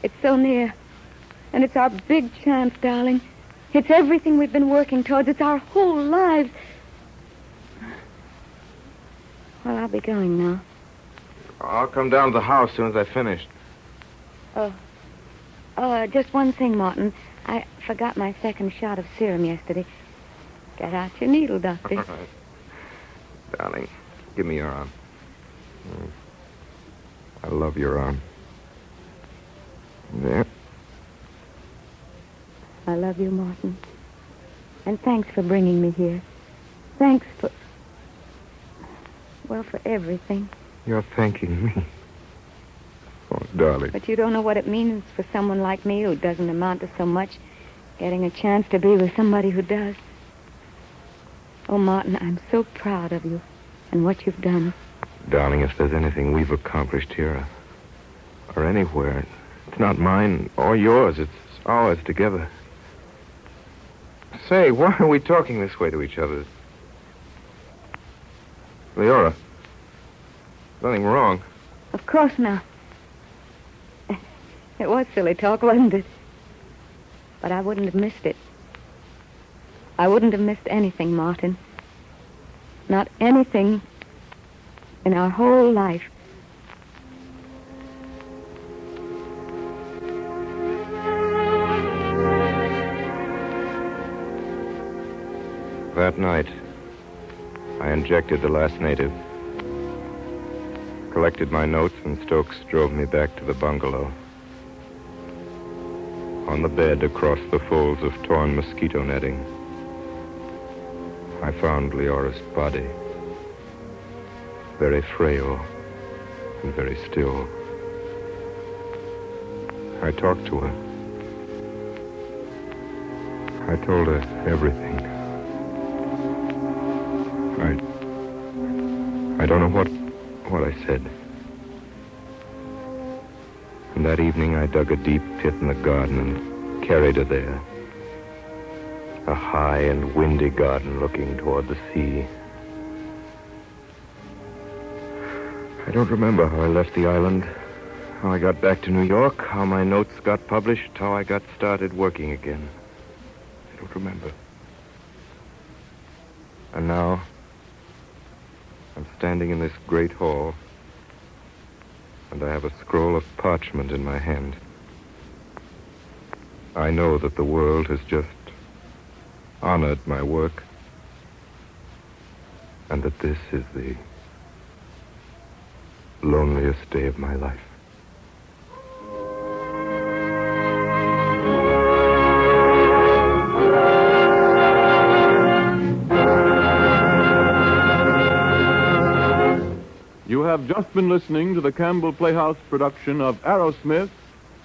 It's so near. And it's our big chance, darling. It's everything we've been working towards. It's our whole lives. Well, I'll be going now. I'll come down to the house as soon as I finish. Just one thing, Martin. I forgot my second shot of serum yesterday. Get out your needle, Doctor. All right. Darling, give me your arm. I love your arm. There. I love you, Martin. And thanks for bringing me here. Thanks for... well, for everything. You're thanking me. Oh, darling. But you don't know what it means for someone like me who doesn't amount to so much, getting a chance to be with somebody who does. Oh, Martin, I'm so proud of you and what you've done. Darling, if there's anything we've accomplished here or anywhere, it's not mine or yours. It's ours together. Say, why are we talking this way to each other? Leora, nothing wrong. Of course not. It was silly talk, wasn't it? But I wouldn't have missed it. I wouldn't have missed anything, Martin. Not anything in our whole life. That night, I injected the last native, collected my notes, and Stokes drove me back to the bungalow. On the bed, across the folds of torn mosquito netting, I found Leora's body, very frail and very still. I talked to her. I told her everything. I don't know what I said. And that evening I dug a deep pit in the garden and carried her there. A high and windy garden looking toward the sea. I don't remember how I left the island, how I got back to New York, how my notes got published, how I got started working again. I don't remember. And now, I'm standing in this great hall, and I have a scroll of parchment in my hand. I know that the world has just honored my work, and that this is the loneliest day of my life. You have just been listening to the Campbell Playhouse production of Arrowsmith,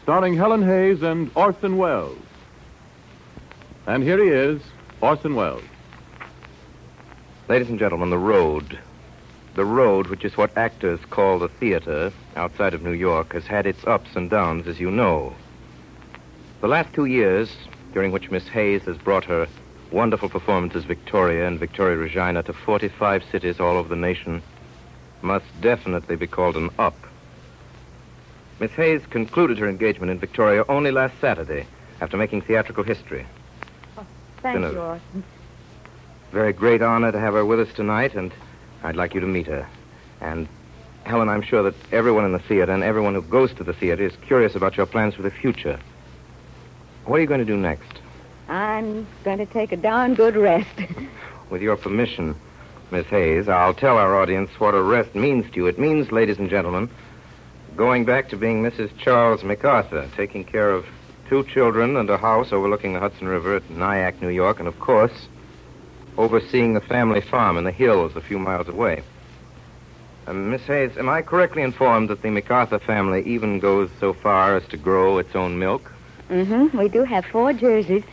starring Helen Hayes and Orson Welles. And here he is, Orson Welles. Ladies and gentlemen, the road. The road, which is what actors call the theater outside of New York, has had its ups and downs, as you know. The last 2 years, during which Miss Hayes has brought her wonderful performances Victoria and Victoria Regina to 45 cities all over the nation, must definitely be called an up. Miss Hayes concluded her engagement in Victoria only last Saturday, after making theatrical history. Thank you, Orson. Very great honor to have her with us tonight, and I'd like you to meet her. And, Helen, I'm sure that everyone in the theater and everyone who goes to the theater is curious about your plans for the future. What are you going to do next? I'm going to take a darn good rest. With your permission, Miss Hayes, I'll tell our audience what a rest means to you. It means, ladies and gentlemen, going back to being Mrs. Charles MacArthur, taking care of 2 children and a house overlooking the Hudson River at Nyack, New York, and, of course, overseeing the family farm in the hills a few miles away. Miss Hayes, am I correctly informed that the MacArthur family even goes so far as to grow its own milk? Mm-hmm. We do have 4 Jerseys.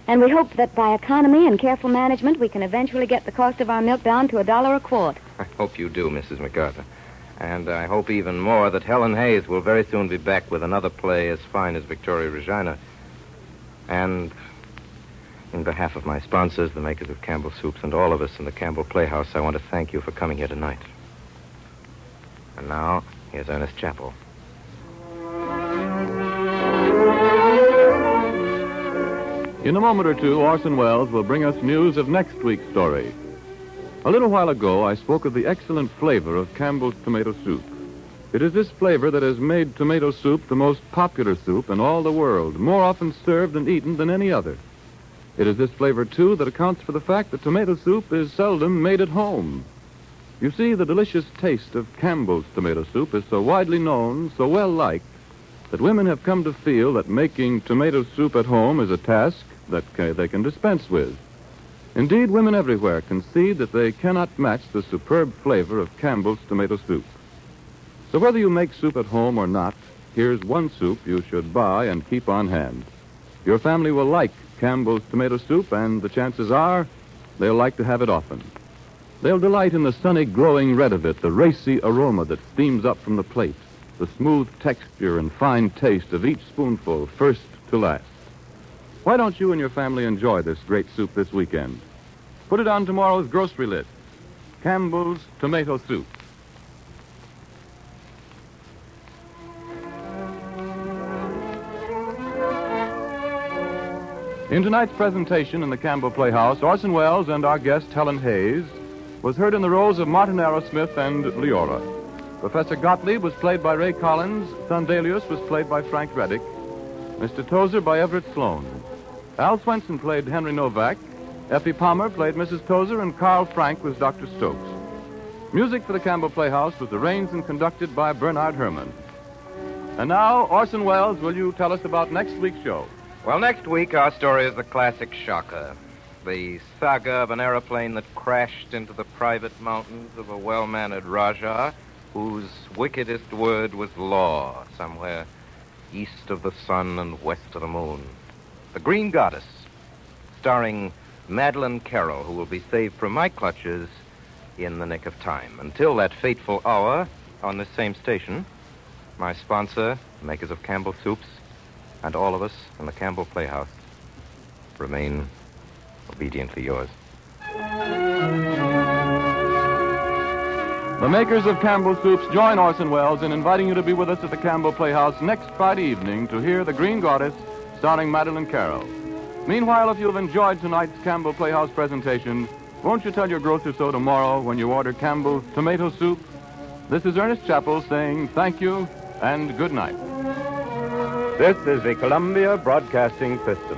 And we hope that by economy and careful management, we can eventually get the cost of our milk down to $1 a quart. I hope you do, Mrs. MacArthur. And I hope even more that Helen Hayes will very soon be back with another play as fine as Victoria Regina. And in behalf of my sponsors, the makers of Campbell Soups, and all of us in the Campbell Playhouse, I want to thank you for coming here tonight. And now, here's Ernest Chappell. In a moment or two, Orson Welles will bring us news of next week's story. A little while ago, I spoke of the excellent flavor of Campbell's tomato soup. It is this flavor that has made tomato soup the most popular soup in all the world, more often served and eaten than any other. It is this flavor, too, that accounts for the fact that tomato soup is seldom made at home. You see, the delicious taste of Campbell's tomato soup is so widely known, so well liked, that women have come to feel that making tomato soup at home is a task that they can dispense with. Indeed, women everywhere concede that they cannot match the superb flavor of Campbell's tomato soup. So whether you make soup at home or not, here's one soup you should buy and keep on hand. Your family will like Campbell's tomato soup, and the chances are they'll like to have it often. They'll delight in the sunny, glowing red of it, the racy aroma that steams up from the plate, the smooth texture and fine taste of each spoonful, first to last. Why don't you and your family enjoy this great soup this weekend? Put it on tomorrow's grocery list. Campbell's tomato soup. In tonight's presentation in the Campbell Playhouse, Orson Welles and our guest, Helen Hayes, was heard in the roles of Martin Arrowsmith and Leora. Professor Gottlieb was played by Ray Collins, Thundelius was played by Frank Reddick, Mr. Tozer by Everett Sloan. Al Swenson played Henry Novak, Effie Palmer played Mrs. Tozer, and Carl Frank was Dr. Stokes. Music for the Campbell Playhouse was arranged and conducted by Bernard Herrmann. And now, Orson Welles, will you tell us about next week's show? Well, next week, our story is the classic shocker. The saga of an aeroplane that crashed into the private mountains of a well-mannered Rajah whose wickedest word was law, somewhere east of the sun and west of the moon. The Green Goddess, starring Madeleine Carroll, who will be saved from my clutches in the nick of time. Until that fateful hour, on this same station, my sponsor, makers of Campbell Soups, and all of us in the Campbell Playhouse remain obediently yours. The makers of Campbell Soups join Orson Welles in inviting you to be with us at the Campbell Playhouse next Friday evening to hear The Green Goddess, starring Madeleine Carroll. Meanwhile, if you've enjoyed tonight's Campbell Playhouse presentation, won't you tell your grocer so tomorrow when you order Campbell's tomato soup? This is Ernest Chappell saying thank you and good night. This is the Columbia Broadcasting System.